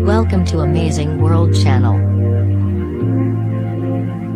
Welcome to Amazing World Channel.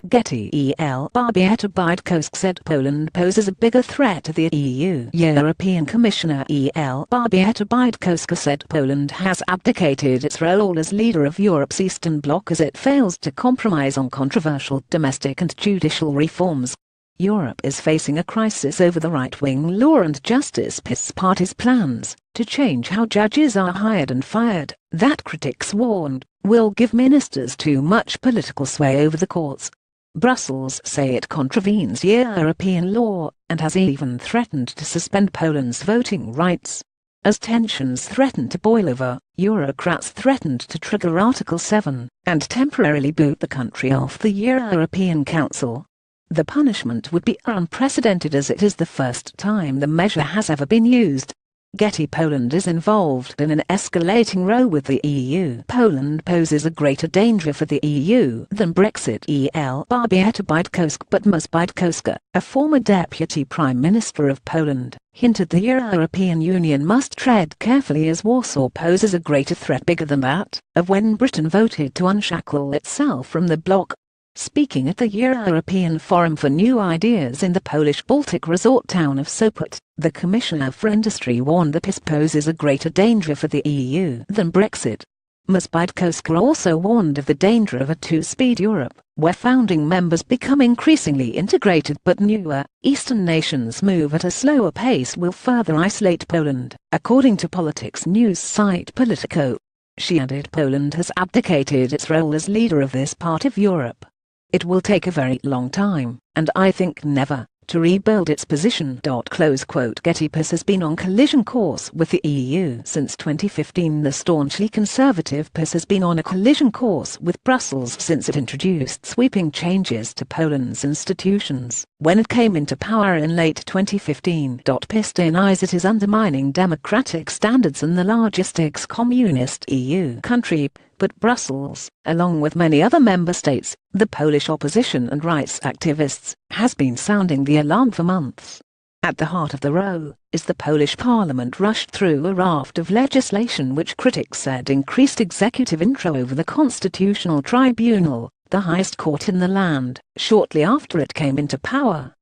GETTY Elżbieta Bieńkowsk said Poland poses a bigger threat to the EU. European Commissioner Elżbieta Bieńkowska said Poland has abdicated its role as leader of Europe's Eastern Bloc as it fails to compromise on controversial domestic and judicial reforms. Europe is facing a crisis over the right-wing Law and Justice PiS party's plans to change how judges are hired and fired, that critics warned, will give ministers too much political sway over the courts. Brussels say it contravenes European law, and has even threatened to suspend Poland's voting rights. As tensions threaten to boil over, eurocrats threatened to trigger Article 7, and temporarily boot the country off the European Council. The punishment would be unprecedented as it is the first time the measure has ever been used. GETTY Poland is involved in an escalating row with the EU. Poland poses a greater danger for the EU than Brexit. Elżbieta Bieńkowska but Ms. Bieńkowska, a former Deputy Prime Minister of Poland, hinted the European Union must tread carefully as Warsaw poses a greater threat bigger than that of when Britain voted to unshackle itself from the bloc. Speaking at the European Forum for New Ideas in the Polish Baltic resort town of Sopot, the Commissioner for Industry warned that PiS poses a greater danger for the EU than Brexit. Ms. Bieńkowska also warned of the danger of a two-speed Europe, where founding members become increasingly integrated but newer, Eastern nations move at a slower pace will further isolate Poland, according to politics news site Politico. She added Poland has abdicated its role as leader of this part of Europe. It will take a very long time, and I think never, to rebuild its position. GETTY PiS has been on collision course with the EU since 2015. The staunchly conservative PiS has been on a collision course with Brussels since it introduced sweeping changes to Poland's institutions. When it came into power in late 2015, PiS denies it is undermining democratic standards in the largest ex-communist EU country. But Brussels, along with many other member states, the Polish opposition and rights activists, has been sounding the alarm for months. At the heart of the row is the Polish parliament rushed through a raft of legislation which critics said increased executive control over the Constitutional Tribunal, the highest court in the land, shortly after it came into power.